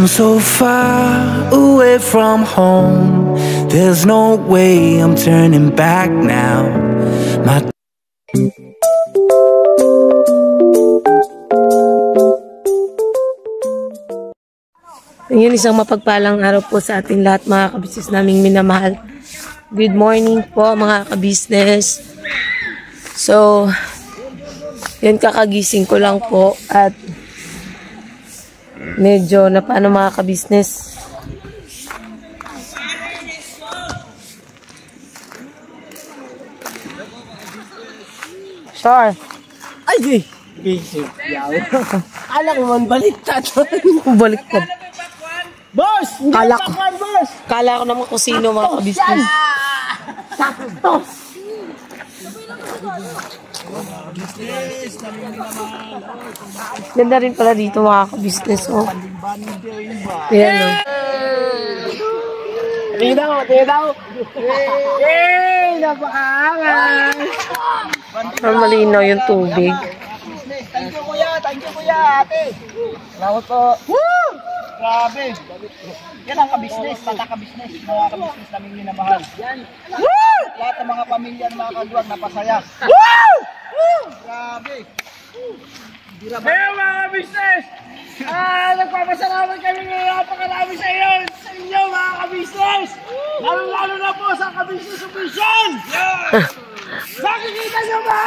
I'm so far away from home. There's no way I'm turning back now. My Ngayon isang mapagpalang araw po sa ating lahat mga kabisnes naming minamahal. Good morning po mga kabisnes. So, yun kakagising ko lang po at medyo na paano mga kabisnes. Sure. Ay, gising. Alam mo man, baliktad. Baliktad. Boss! Kala ko. Boss! Kala ko naman kung sino mga kabisnes. Ganda rin pala dito mga kabisnes. Oh. Ayan o. Tinaw. Napakaangan. Malinaw yung tubig. Thank you kuya, ate. Salamat po. Woo! Grabe. Yan ang kabisnes, kabisnes, mga kabisnes namin minamahal. Yan. Woo! Lahat ng mga pamilya at mga kaduwag napasaya. Woo! Woo! Grabe. Hey mga kabisnes! Nagpapasalamat kami ngayon napakarami sa inyo mga kabisnes! Lalo na po sa kabisnes opisyon! Nakikita nyo ba?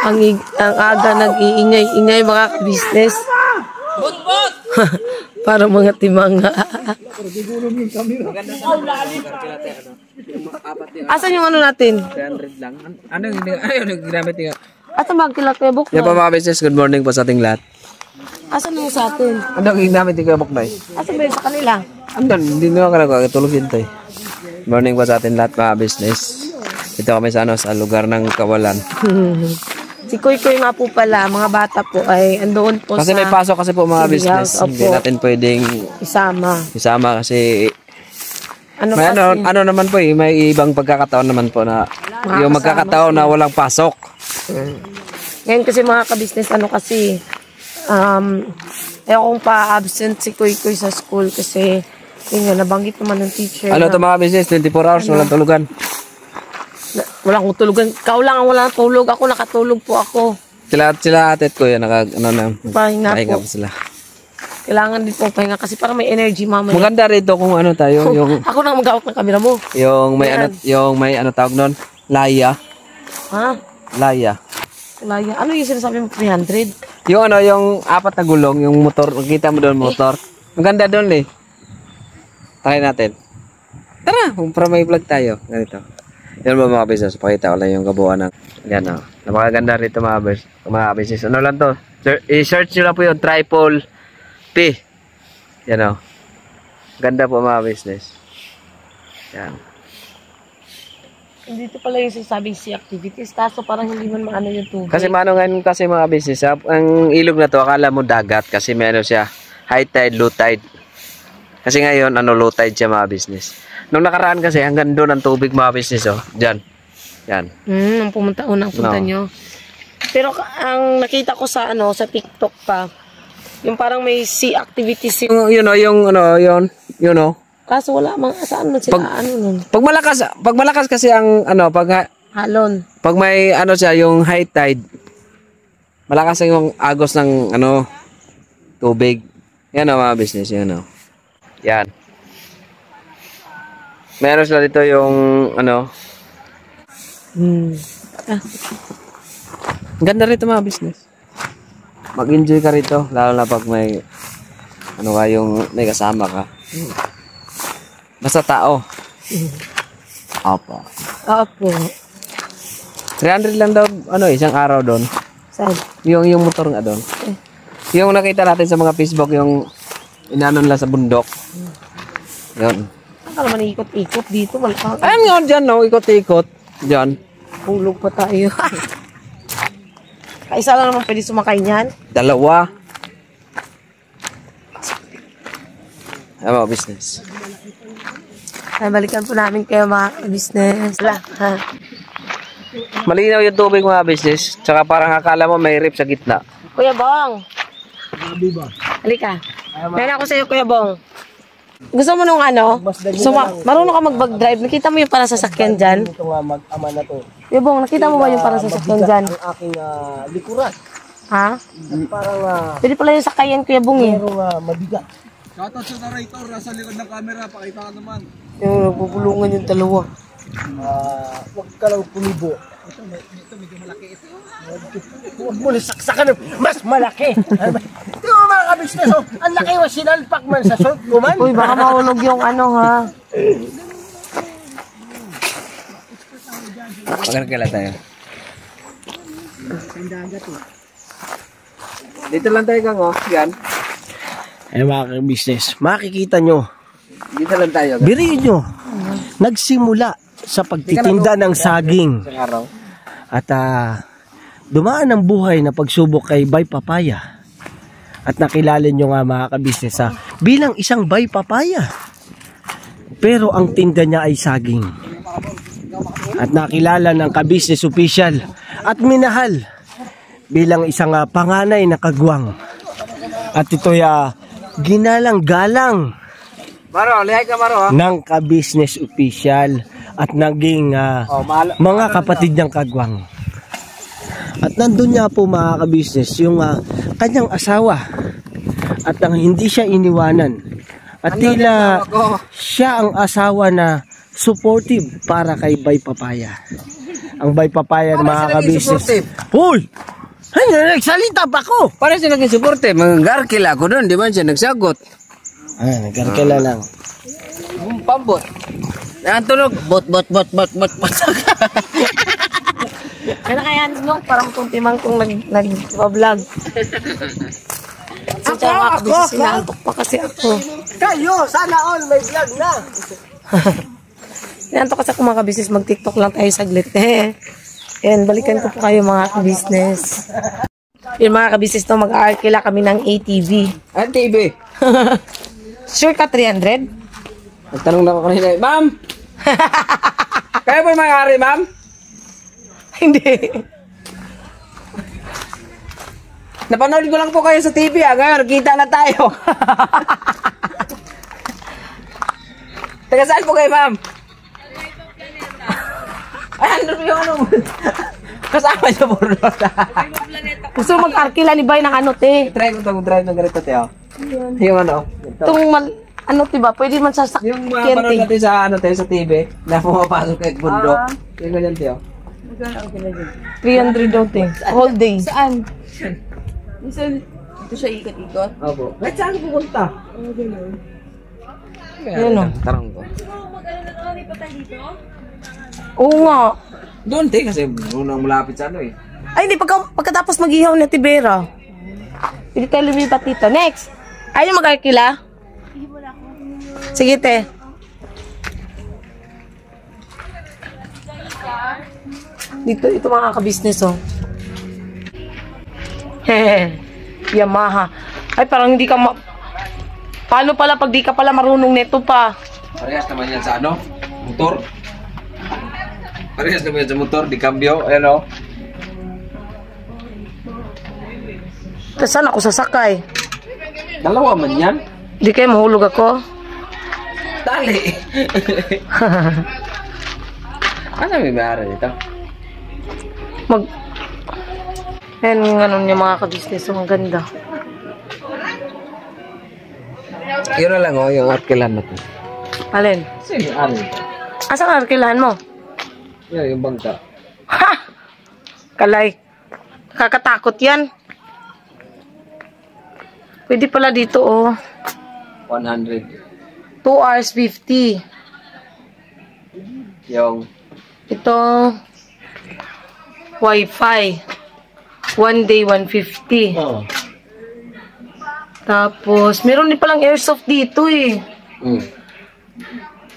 Ang aga nag-iingay-ingay mga kabisnes. Bot! Para mga timanga. Asan yung ano natin? 300 lang. Ano yung ginamit niya? Asan ba ang kilakay buknoy? Yan po mga business, good morning po sa ating lahat. Asan yung sa atin? Ano yung ginamit niya buknoy? Asan ba yung sa kanila? Andun, hindi naman ka nagkakatulog yun tayo. Good morning po sa ating lahat mga business. Ito kami sa lugar ng Kawalan. Si Kuy nga po pala, mga bata po ay andoon po Kasi sa... may pasok kasi po mga business. Opo. Hindi natin pwedeng isama kasi... Ano may kasi? ano naman po may ibang pagkakataon naman po na yung magkakataon na walang pasok. Ngayon kasi mga kabisnes, ano kasi, ayaw kong pa-absent si Kuy sa school kasi, yun nga, nabanggit naman ng teacher. Ano to mga business, 24 hours, walang tulugan. Walang tulugan. Ikaw lang ang walang tulog. Ako nakatulog po ako. Sila atet ko yan, pahinga po sila. Kailangan din po pahinga kasi para may energy mamaya. Maganda rito kung ano tayo, yung... Ako nang mag-awak ng camera mo. Yung may ano tawag nun? Laya. Ha? Laya. Laya. Ano yung sinasabi mo 300? Yung yung apat na gulong, yung motor, nakita mo doon motor. Maganda doon eh. Try natin. Tara, para may vlog tayo. Ganito. Yan mga business, pakita ko lang yung kabuuan ng yan o. Napakaganda rito mga business. Ano lang to? I-search nyo lang po yung triple P. Yan o. Ganda po mga business. Yan. Dito pala yung sinasabing sea activities. Kaso parang hindi man maano yung tubig. Kasi ngayon kasi mga business, ang ilog na to, akala mo dagat kasi may ano siya, high tide, low tide. Kasi ngayon, low tide siya mga business. Nung nakaraan kasi, hanggang doon ang tubig mga business, oh. Diyan. Yan. Nung unang punta nyo. Pero ang nakita ko sa sa TikTok pa, yung parang may sea activities. Kaso wala mga saan man sila nun. Pag malakas kasi ang Halon. Pag may siya, yung high tide, malakas yung agos ng tubig. Yan mga business, yan. Yan. Meron sila dito yung Ganda rito mga business. Mag-enjoy ka rito, lalo na pag may yung may kasama ka. Basta tao. Opo. 300 lang daw isang araw doon. Saan? Yung motor nga doon. Yung nakita natin sa mga Facebook, yung inanon lang sa bundok. Yun. Akala man ikot-ikot dito. Ayan nga dyan, ikot-ikot. Dyan. Hulog pa tayo. Kaisa lang naman pwede sumakay niyan. 2. Mga business. Ay, balikan po namin kayo mga business. Malinaw yung tubig mga business. Tsaka parang akala mo may rip sa gitna. Kuya Bong. Halika. Meron ako sa iyo, Kuya Bong. Gusto mo nung ano? Masdan So, marunong ka mag-drive. Nakita mo yung parang sasakyan dyan? Ito nga mag-ama na to. Yabong, nakita mo ba yung parang sasakyan dyan? Ang aking likuran. Ha? Parang Pwede pala yung sakayan, Kuya Bong eh. merong mabigat. Shoutout sa narrator, nasa likod ng camera, pakita ka naman. Yung nagbubulungan yung dalawa. Huwag ka lang pumibo. Ito medyo malaki ito. Huwag mo nasaksakan. Mas malaki. Di ba mga kabisnes? Ang laki mo sinalpak man sa salt ko man. Uy, baka mahulog yung ano ha. Pagkakala tayo. Dito lang tayo gang, oh. Yan. Eh mga kabisnes, makikita nyo. Dito lang tayo. Biriin nyo. Nagsimula sa pagtitinda ng saging. Isang araw. At dumaan ang buhay na pagsubok kay Bay Papaya. At nakilala nyo nga mga kabisnes bilang isang Bay Papaya. Pero ang tinda niya ay saging. At nakilala ng kabisnes official at minahal bilang isang panganay na kagwang. At ito'y ginalang-galang Maro, lihay ka Maro, ha? ng kabisnes official at naging mga kapatid niyang kagwang. At nandun niya po mga kabisnes yung kanyang asawa at hindi siya iniwanan at tila siya ang asawa na supportive para kay Bay Papaya. Ang Bay Papaya mga kabisnes. Hoy! Ay, nagsalita pa ko! Para siya naging suporte, mag-garkila ako doon, di ba siya nagsagot? Nagkarkala lang. Pambot. Tunog, bot. Ano kaya nung parang kuntimang kung nag-vlog. So, ako, sinantok pa kasi ako. Kayo, sana all may vlog na. Sinantok kasi ako mga kabisnes, mag-tiktok lang tayo saglit. Yan, balikan ko po kayo mga kabisnes. Yung mga kabisnes to, mag-arkila kami ng ATV. Ang TV. Sure ka 300? Nagtanong na ako kanina, ma'am! Kaya ba may-ari, ma'am? Hindi. Napanood ko lang po kayo sa TV, ngayon, kita na tayo. Taga saan po kayo, ma'am? Ay, ano yung ano? Kasama niyo po rin. Gusto mag-arkila ni Bay ng ano, te? Try ko itong drive ng ganito, Teo. Yung ano? Itong ano, diba? Pwede man sa sakyan, Yung mga panood natin sa, ano, Teo, sa TV, na pumapasok kahit bundok. Yung ganyan, Teo. 300 daw, te. Whole day. Saan? Ito siya ikot-ikot? Opo. Kahit saan pupunta? Yan, o. Tarang ko. Oo nga. Doon, Teo, kasi unang malapit sa ano eh. Ay, hindi. Pagkatapos mag-ihaw na Tibera. Hindi tayo lumipat dito. Next. Ayaw mag-arkila? Sige, te. Dito, ito mga kabisnes, oh. Hehe. Yamaha. Ay, parang hindi ka Paano pala pag di ka pala marunong neto pa? Parehas naman yan sa ano? Motor. Parehas naman yan sa motor, di cambio. Ayan o. Saan ako sasakay? Dalawa man yan. Di kayo mahulog ako? Tali. Ano may mayara dito? Ayan yung ano niya mga kabisnes. Ang ganda. Yun na lang o, yung arkilan natin. Alin? Sige, ano ito? Asan ang arkilahan mo? Yan, yung bangka. Ha! Kalay. Kakatakot yan. Pwede pala dito, oh. 100. 2 hours 50. Yung Ito, Wi-Fi. 1 day, 150. Oh. Tapos, meron din palang airsoft dito, eh.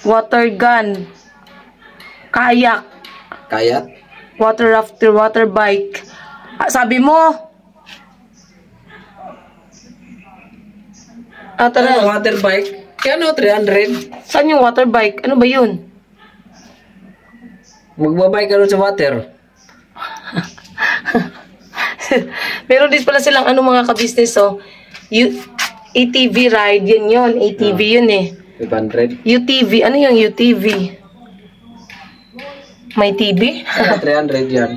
Water gun. Kayak. Kayat. Water rafter, water bike. Sabi mo? Tara. Water bike. Kaya ano, 300? Saan yung water bike? Ano ba yun? Magbabike ka rin sa water. Meron din pala silang ano mga kabisnes, oh. ATV ride, yan yun. ATV yun eh. 500. UTV. Ano yung UTV? May TV? 300 yan.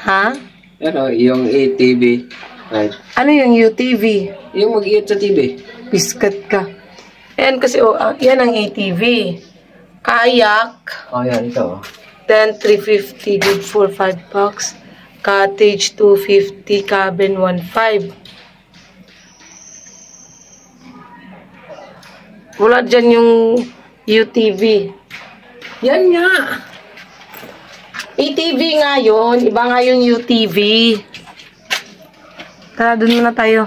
Ha? Ano, yung ATV. Right. Ano yung UTV? Yung mag-iit sa TV. Biscuit ka. Ayan kasi, yan ang ATV. Kayak. Oh, yan. Ito. 10, 350, good for 5 bucks. Cottage, 250, cabin, 1.5. Wala dyan yung UTV. Yan nga. ATV nga yun. Iba nga yung UTV. Tara, dun muna tayo.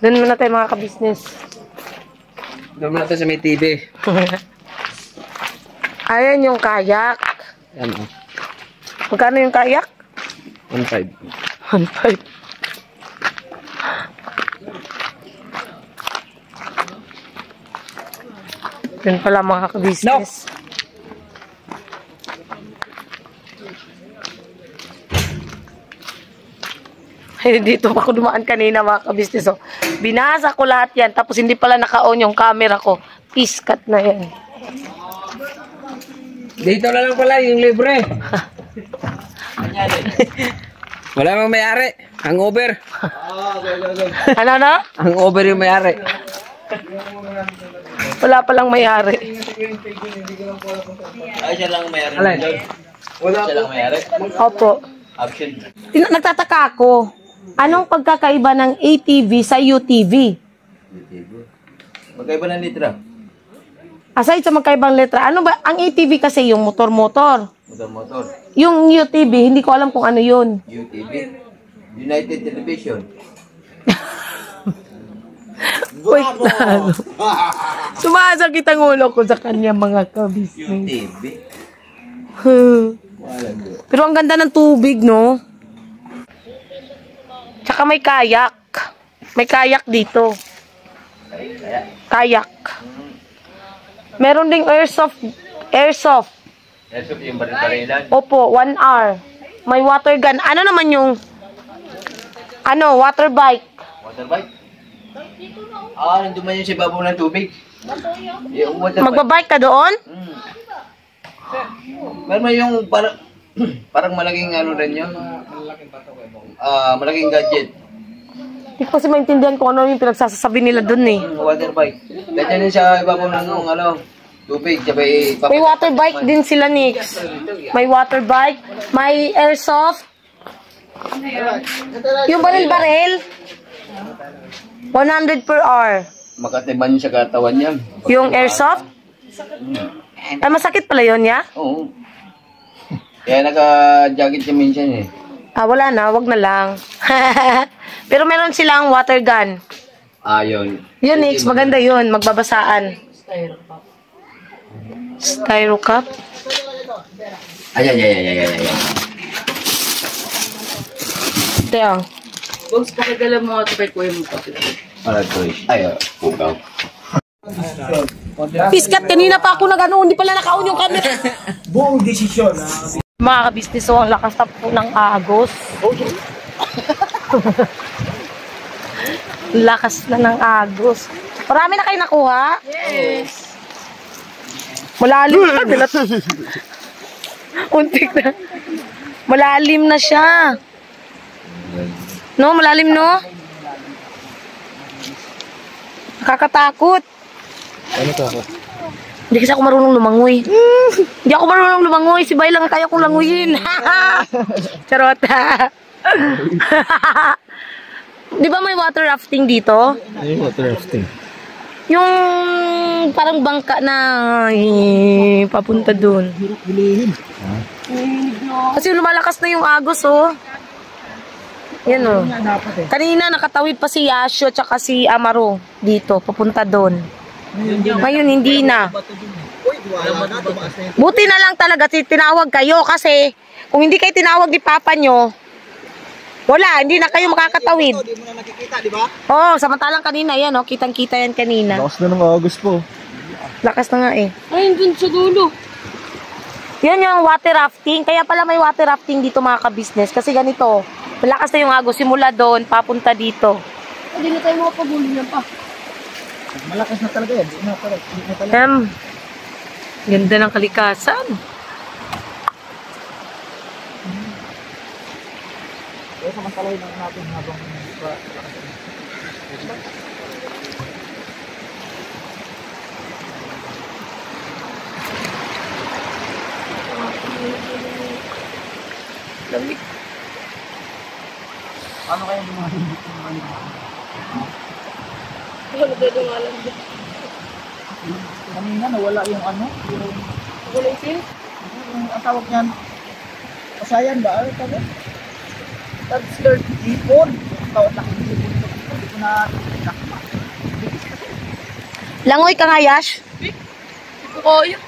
Dun muna tayo mga ka-business. Doon natin sa may TV. Ayan yung kayak. Yan o. Magkano yung kayak? 1.5. 1.5. Yun pala mga ka-business. Ay, dito ako dumaan kanina mga ka-business. Oh. Binasa ko lahat yan. Tapos hindi pala naka-on yung camera ko. Piskat na yan. Dito na lang pala yung libre. Wala mang may-ari. Hangover. Ano na? Hangover yung may-ari. Wala palang may-ari. Ay, siya lang mayroon. Alay. Siya lang mayroon. Opo. Option. Nagtataka ako. Anong pagkakaiba ng ATV sa UTV? Magkaiba ng litra. Aside sa magkaibang letra, ano ba? Ang ATV kasi yung motor-motor. Motor-motor. Yung UTV, hindi ko alam kung ano yun. UTV. United Television. Wait na. Sumasakit ang ulo ko sa kanya mga kabisnes. UTV. Pero ang ganda ng tubig, no? Tsaka may kayak. May kayak dito. Kayak. Meron ding airsoft. Airsoft. Airsoft yung baril-barilan. Opo, 1 hour. May water gun. Ano naman yung water bike? Water bike? Nandun man yun sa babaw ng tubig. Yung water bike. Magbabike ka doon? Meron man yung parang malaking ano rin yun. Malaking gadget. Hindi ko kasi maintindihan kung ano yung pinagsasabi nila doon eh. Water bike. Ganyan yun sa ibabaw ng tubig. Sabay, May water bike din sila, Nix. May water bike. May airsoft. Yung baril-baril. 100 per hour. Makatiban yun sa katawan yan. Yung airsoft? Ay, masakit pala yun, ya? Oo. Kaya naka-jacket siya minsan eh. Wala na. Wag na lang. Pero meron silang water gun. Yun. Yun, Nix. Maganda yun. Magbabasaan. Styro cup. Ay. Ito yan. Boss, pakidala mo ito kay Kuya mo. Pugaw. Piskat, kanina pa ako nag-ano. Hindi pala naka-on yung camera. Buong desisyon. Mga kabisnes, so ang lakas na po ng agos. Lakas na ng agos. Marami na kayo nakuha? Yes. Malalim na. Untik na. Malalim na siya. No, malalim no? Nakakatakot. Ano to ako? Hindi kasi ako marunong lumangoy. Hindi ako marunong lumangoy. Si Bay lang kaya kong languyin. Charota. Di ba may water rafting dito? Ano yung water rafting? Yung parang bangka na papunta dun. Kasi lumalakas na yung agos, oh. Yan, oh. Kanina nakatawid pa si Yasho tsaka si Amaro dito, papunta dun. Ngayon, hindi na. Buti na lang talaga tinawag kayo kasi kung hindi kayo tinawag ni Papa nyo, wala, hindi na kayo makakatawid. Hindi mo na nakikita, di ba? Oh, samantalang kanina yan, oh, kitang-kita yan kanina. Lakas na ng agos po. Lakas na nga eh. Ay, dun sa dulo. Yan yung water rafting. Kaya pala may water rafting dito mga ka-business. Kasi ganito, malakas na yung agos. Simula doon, papunta dito. Hindi na tayo makapagulo niyan pa. Malakas na talaga yan. Hindi na talaga. Ganda ng kalikasan. Kaya samantalahin lang natin habang Lamig. ano kaya lumalim dito ng ano? Wala ba dumalang dito? Kanina nawala yung ano? Wala yung pin? Yung ang tawag niyan? Kasayan ba? Ano tawag? Third skirt. Ipon. Tawag na hindi ko na nakita. Langoy ka nga, Yash? Oo, yun.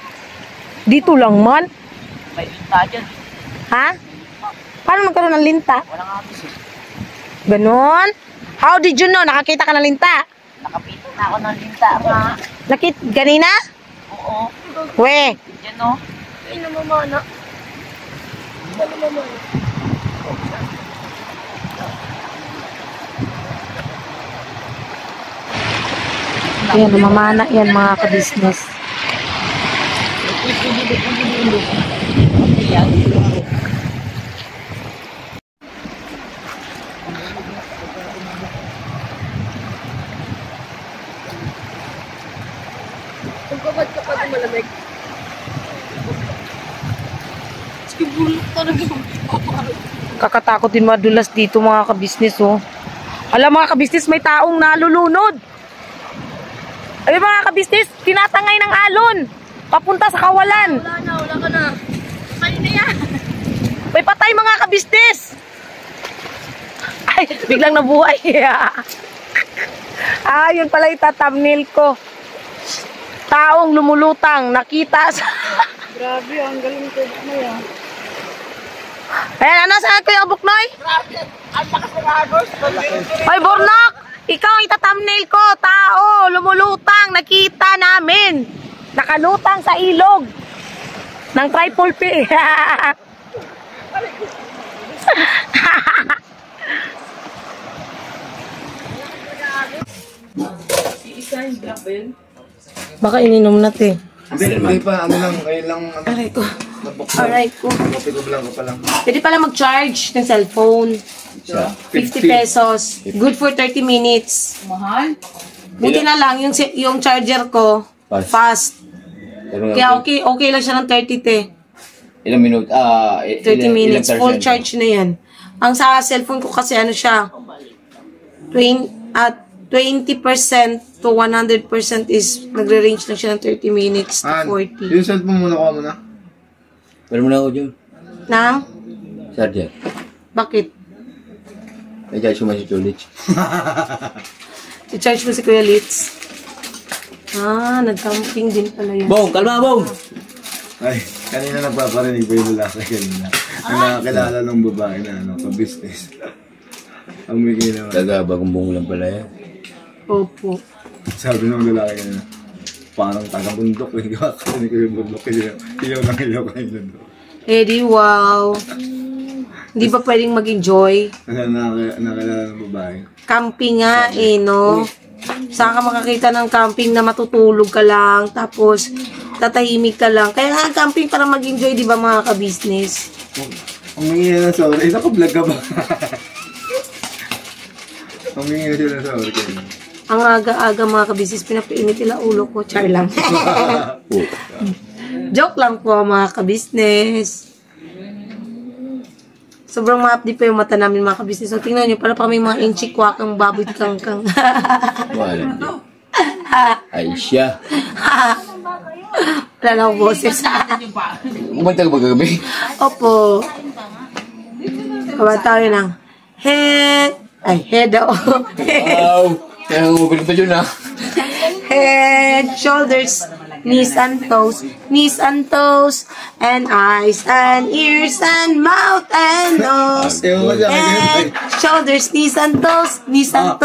Dito lang man. May linta dyan. Ha? Paano magkaroon ng linta? Walang atis eh. Ganon? How did you know? Nakakita ka ng linta? Nakapito na ako ng linta nga. Ganina? Oo. We. Yan o. Ay, namamana. Ayan, namamana yan mga ka-business. Kung kapag malamig. Sige, bulok talaga. Kakatakot din madulas dito mga ka-business, oh. Alam mga ka-business, may taong nalulunod. Alam mga ka-business, tinatangay ng alon. Papunta sa kawalan. Wala ka na. Kayo na yan. May patay mga ka-business. Ay, biglang nabuhay. Yun pala yung thumbnail ko. Taong lumulutang, nakita sa... Grabe, ang galing ko na yan. Ayan, ano saan ko yung buknoy? Ang lakas ng agos. Ay, Bornok! Ikaw ang ita-thumbnail ko. Tao, lumulutang, nakita namin. Nakalutang sa ilog. Ng triple P. Baka ininom natin. Hindi pa, ano lang, ngayon lang, ano, Aray ko. nabuksan. Aray ko. Kopi ko lang ko pa lang. Pwede pala mag-charge ng cellphone. 50 pesos. Good for 30 minutes. Mahal? Buti na lang yung charger ko. Fast. Kaya okay lang siya ng 30 te. Ilang minutes? 30 minutes. Full charge na yan. Ang sa cellphone ko kasi ano siya, 20% to 100% is nagre-range lang siya ng 30 minutes to 40. Yung cellphone muna ko muna. Meron mo na ako dyan. Nang? Charger. Bakit? May charge mo si Chulich. I-charge mo si Kuya Litz. Nag-camping din pala yun. Bong! Kalma, Bong! Ay, kanina nagpaparinig pa yung lalaki kanina. Ang nakakilala ng babae na ano, ka-business. Ang may ginawa. Bagong Bong lang pala yan. Opo. Sabi ng lalaki kanina, parang taga-bundok. Hindi ka kakanig ko yung bundok. Ilaw lang ilaw kanina doon. Eddie, wow. Hindi ba pwedeng mag-enjoy? Nakakilala ng babae. Camping nga no? Saan ka makakita ng camping na matutulog ka lang, tapos tatahimik ka lang. Kaya nga camping para mag-enjoy, di ba mga ka-business? Ang mingi na sorry. Naka-vlog ka ba? Ang mingi na sila sorry kayo. Ang aga-aga mga ka-business, pinapainit nila ulo ko. Char lang. Joke lang po mga ka-business. Sobrang ma-update pa yung mata namin mga ka-business. So tingnan nyo, para pa may mga inchikwakang baboy kangkang. Wala din. Ay siya. Wala na akong boses. Kumanta ka ba kagabi? Opo. Kabantaw yun ang head. Ay, head daw. Wow! Kaya umubil pa dyan Head, shoulders, knees and toes, and eyes and ears and mouth and nose. Head, shoulders, knees and toes, Mga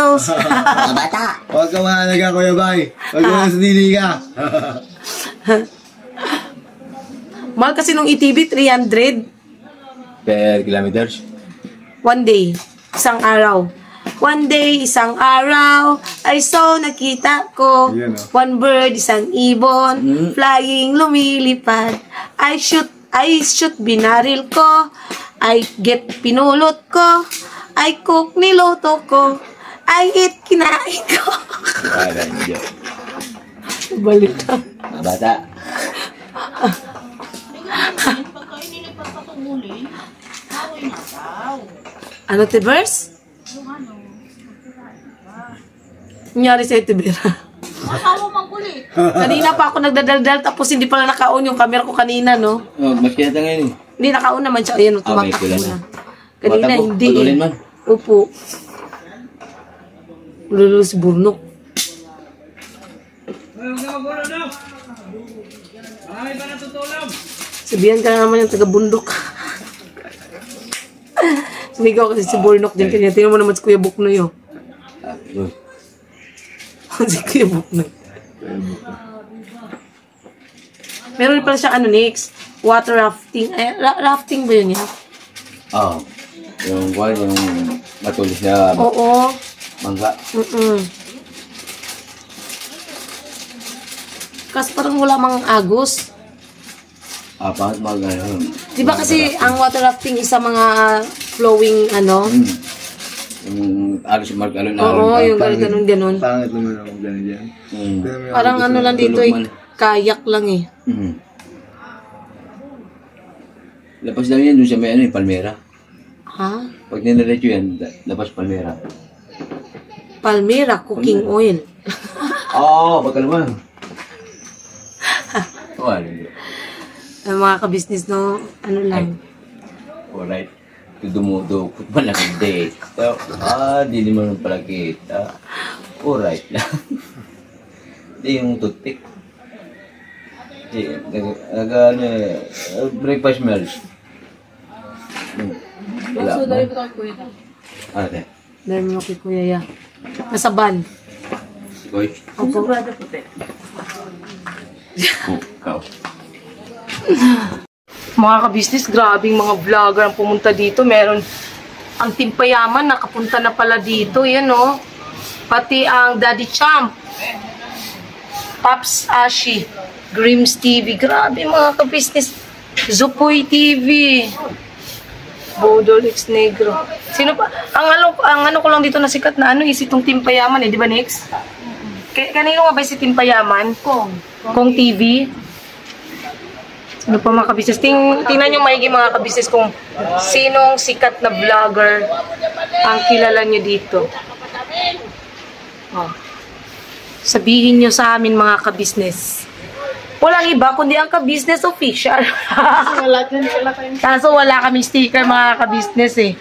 bata. Huwag ka mahalaga, Kuya Bay. Huwag ka masadili ka. Mahal kasi nung ETV, 300. Per kilometers? One day. Isang araw. One day, isang araw, I saw nakita ko. Yan, oh. One bird, isang ibon, flying, lumilipad. I shoot, binaril ko. I get, pinulot ko. I cook, niloto ko. I eat, kinain ko. Wala, hindi. Balik ka. Mga bata. Ano, Tibers? Nangyari sa'yo, Tibera. Kanina pa ako nagdadaldal, tapos hindi pala naka-on yung camera ko kanina, no? Oh, mas kaya ngayon eh. Hindi naka-on naman siya. Ayan, tumatak pila na. na. Kanina, Tumatakbo, hindi putulin eh. man. Upo. Lulul si Burnok. Sabihan ka na naman yung taga-bundok. Sumigaw kasi si Burnok din kanya. Tingnan mo naman si Kuya Buknoy, oh. Si Kuya Buknoy. Meron rin pala siya, ano, next? Water rafting. Ay, rafting ba yun niya? Oo. Yung kuwan, yung matulis na Oo. mangga. Kasi parang wala mang agos. Pangit ano. Di ba kasi ang water rafting isa mga flowing, ano? Yung alos yung markalon na. Oo, yung ganun. Pangit naman ako gano'n dyan. Parang ano lang dito, Tulog man. kayak lang eh. Lapas lang yan dun sa may ano yung palmera. Ha? Pag ninaretso yan, lapas palmera. Palmera cooking oil. Oo, bakal naman. Wala. Ang mga kabisnes, no? Ano lang. Alright. Dumudukot pa lang hindi. So, di naman pala kita. Alright lang. Di yung toothpick. Di, ano breakfast meals. Wala mo. Ano tayo? Dahil mo kay Kuya Ya. Nasa ban. Goy? Opo. Ikaw. Mga kabisnes, grabing mga vlogger ang pumunta dito. Meron ang Team Payaman, nakapunta na pala dito. Yan, oh. Pati ang Daddy Champ. Pops Ashi. Grims TV. Grabe mga kabisnes. Zupoy TV. Bodol X Negro. Sino pa? Ang ano ko lang dito na sikat na ano, is itong Team Payaman eh. Di ba, Nix? Kanino nga ba si Team Payaman? Kong TV. Ano pa mga kabisnes? Tingnan nyo maigi mga kabisnes kung sinong sikat na vlogger ang kilala nyo dito. Oh. Sabihin nyo sa amin mga kabisnes. Walang iba kundi ang kabisnes official. Kaso wala kaming sticker mga kabisnes eh.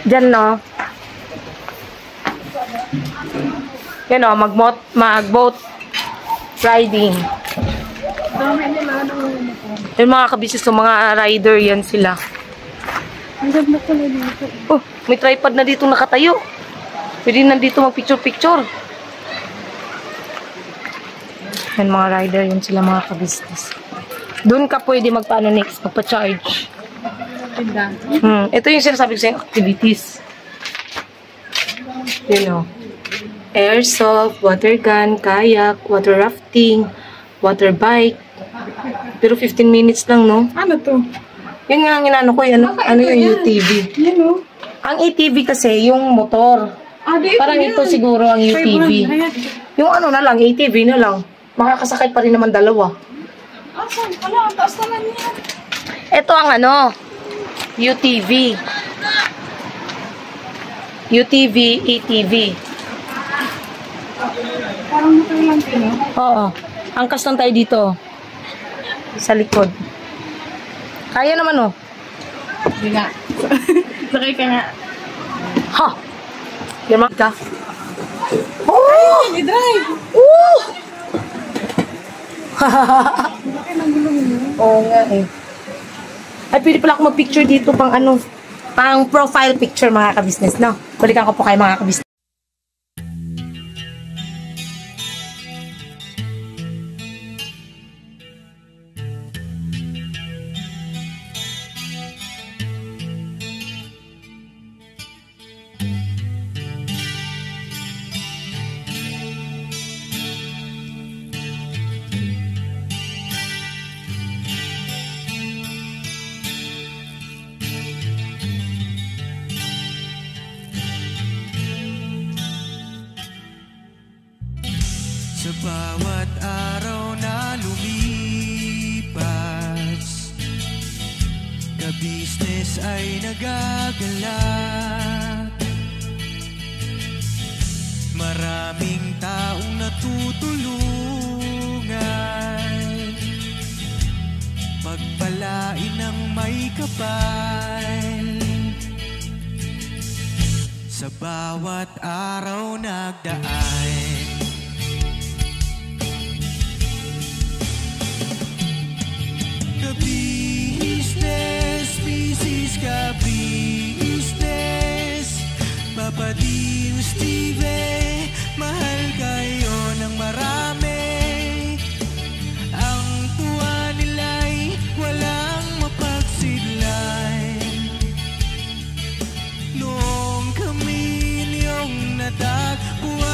Diyan no. Yan o, mag-boat riding. Yung mga kabisnes, yung mga rider, yan sila. Oh, may tripod na dito nakatayo. Pwede nandito mag-picture-picture. Yan mga rider, yan sila mga kabisnes. Doon ka pwede magpaano next, magpa-charge. Ito yung sinasabi ko sa activities. Yun o. Airsoft, water gun, kayak, water rafting, water bike. Pero 15 minutes lang, no? Ano to? Yun nga ang inano ko, ano yung UTV. Yan o. Ang ATV kasi, yung motor. Parang ito siguro ang UTV. Yung ano na lang, ATV na lang. Makakasakay pa rin naman dalawa. Asan? Wala, ang taas naman yan. Ito ang ano, UTV. UTV, ATV. Parang motor lang din, no? Oo. Angkas lang tayo dito. Sa likod. Kaya naman, oh. Hindi nga. Sakay ka nga. Ha! Yaman ka. Oh! I-drive! Oh! Oo nga eh. Ay, pwede pala ako mag-picture dito pang ano, pang profile picture mga kabisnes, no? Balikan ko po kayo mga kabisnes. Ka-business ay nagagalak, maraming taong natutulungan, pagpalain ng may kapal, sa bawat araw nagdaan. Ka-business, business ka-business, Papa Dio, Steve, mahal kayo ng marami. Ang tuwa nila'y walang mapagsidlan. Noong kami niyong natagpuan,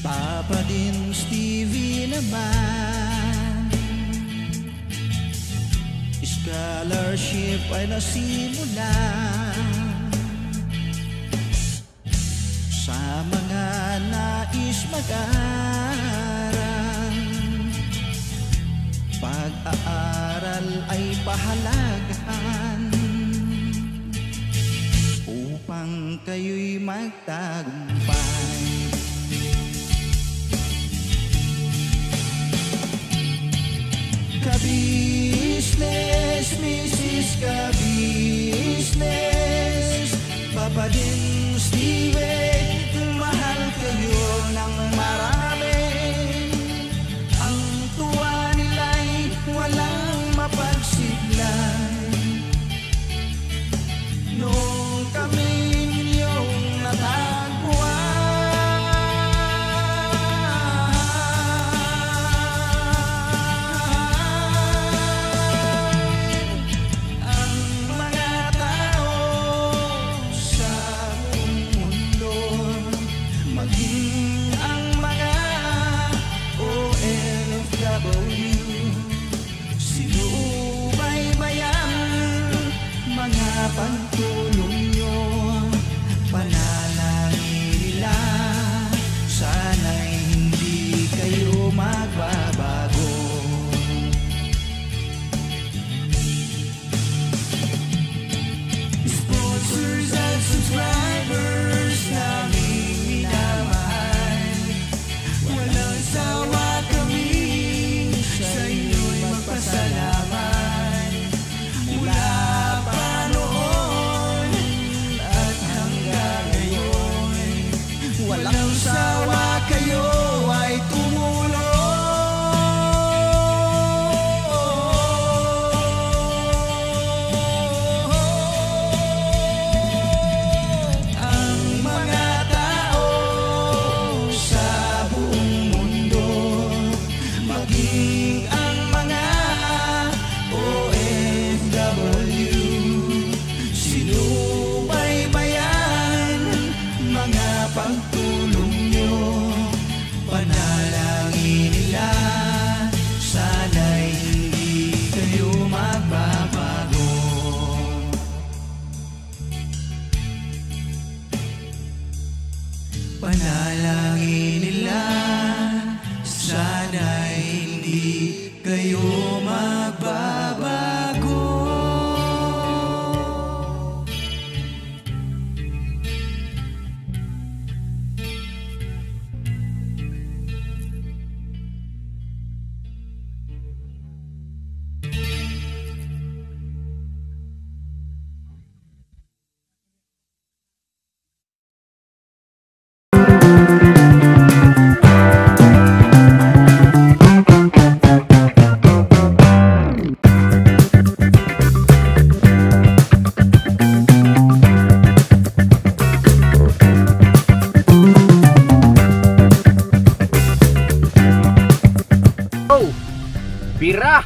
Papa din Stevie naman, scholarship ay nasimula sa mga nais mag-aral. Pag-aaral ay pahalagahan upang kayo'y magtagumpay. Ka-business, Mrs. Ka-business, Papa din Steve, mahal kayo ng marami. Ang tuwa nila'y walang mapagsiglan. Noong kami ninyong natagpuan, pagtulong nyo, panalangin nila, sana'y hindi kayo magbabago. Sponsors at subscribers naming minamahal, walang sawa kami sa inyo'y magpasalamat. Mula walang sawa kayo ay tumulong. Ang mga tao sa buong mundo, maging ang mga OFW, sinubaybayan mga pagtulong nyo, panalangin nila, sana'y hindi kayo magbabago. Panalangin nila, sana'y hindi kayo magbabago. Bira!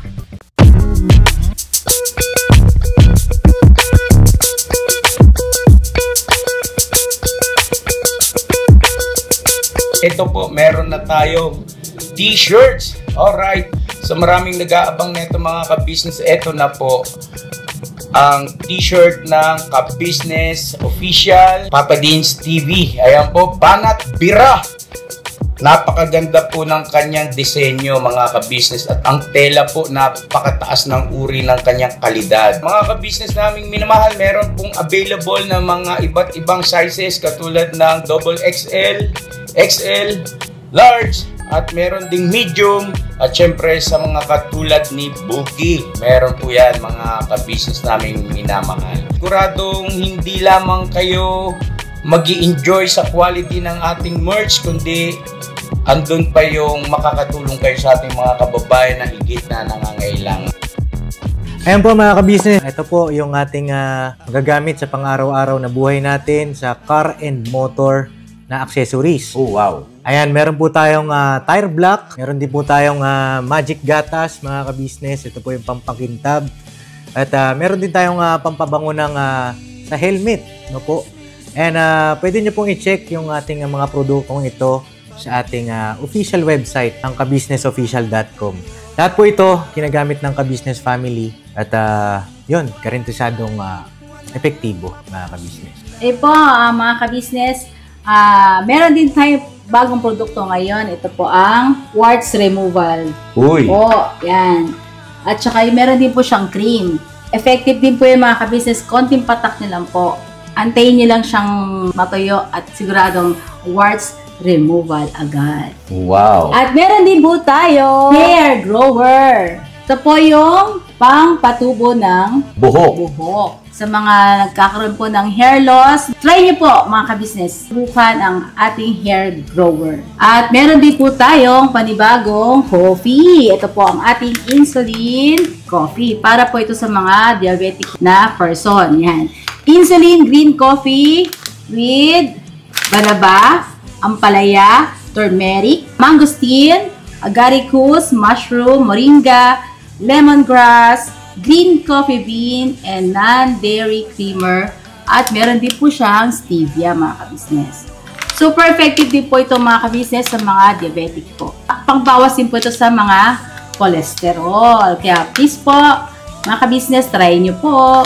Ito po, meron na tayong t-shirts. Alright. So maraming nag-aabang nito mga ka-business. Ito na po ang t-shirt ng ka-business official Papa Dean's TV. Ayan po, Banat Bira. Napakaganda po ng kanyang disenyo mga ka-business at ang tela po napakataas ng uri ng kanyang kalidad. Mga ka-business naming minamahal, meron pong available na mga iba't ibang sizes katulad ng XXL, XL, large, at meron ding medium at syempre sa mga katulad ni Boogie. Meron po yan mga ka-business naming minamahal. Siguradong hindi lamang kayo mag-i-enjoy sa quality ng ating merch, kundi andun pa yung makakatulong kayo sa ating mga kababayan na higit na nangangailangan. Ayan po mga ka-business, ito po yung ating magagamit sa pang-araw-araw na buhay natin sa car and motor na accessories. Oh, wow. Ayan, meron po tayong tire block, meron din po tayong magic gatas mga ka-business. Ito po yung pampakintab. At meron din tayong pampabango ng sa helmet, no po. And pwede nyo pong i-check yung ating mga produktong ito sa ating official website, ang kabusinessofficial.com. Lahat po ito ginagamit ng ka-business family at yun, karintisadong epektibo mga ka-business. Po, mga ka-business, meron din tayo bagong produkto ngayon. Ito po ang warts removal. Uy! Po, yan. At saka meron din po siyang cream. Effective din po yung mga ka-business. Konting patak nyo lang po. Antayin nyo lang siyang matuyo at siguradong warts removal agad. Wow! At meron din po tayo hair grower. Ito po yung pang-patubo ng buhok. Sa mga nagkakaroon po ng hair loss, try nyo po mga ka-business. Subukan ang ating hair grower. At meron din po tayong panibagong coffee. Ito po ang ating insulin coffee. Para po ito sa mga diabetic na person. Yan. Insulin green coffee with banaba, ampalaya, turmeric, mangosteen, agaricus, mushroom, moringa, lemongrass, green coffee bean, and non-dairy creamer. At meron din po siyang stevia mga ka-business. Super effective din po ito mga ka-business sa mga diabetic po. Pangbawas din po ito sa mga cholesterol. Kaya please po mga ka-business, try nyo po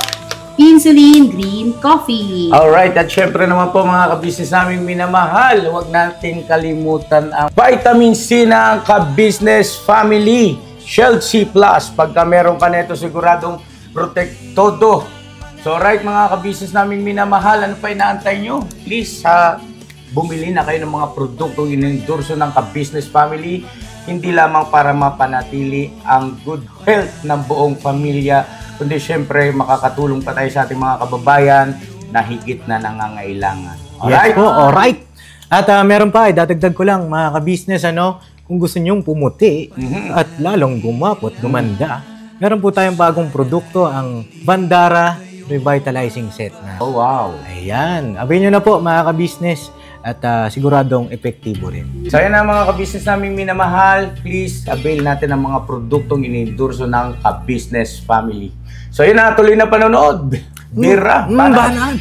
insulin green coffee. Alright, at syempre naman po mga ka-business naming minamahal, huwag natin kalimutan ang vitamin C ng ka-business family. Shield C+. Pagka meron ka nito, siguradong protect todo. So right mga ka-business naming minamahal, ano pa inaantay nyo? Please, bumili na kayo ng mga produktong inendorso ng ka-business family. Hindi lamang para mapanatili ang good health ng buong pamilya, kundi syempre makakatulong pa tayo sa ating mga kababayan na higit na nangangailangan. Alright? Yes po, alright. At meron pa, dadagdag ko lang mga ka-business, kung gusto nyong pumuti at lalong gumapot, gumanda, meron po tayong bagong produkto, ang Bandara Revitalizing Set na. Oh, wow. Ayan. Abay nyo na po mga ka-business at siguradong epektibo rin. So yan ang mga ka-business naming minamahal. Please, avail natin ang mga produktong inendorso ng ka-business family. So yun na, tuloy na panonood. Bira, Banat.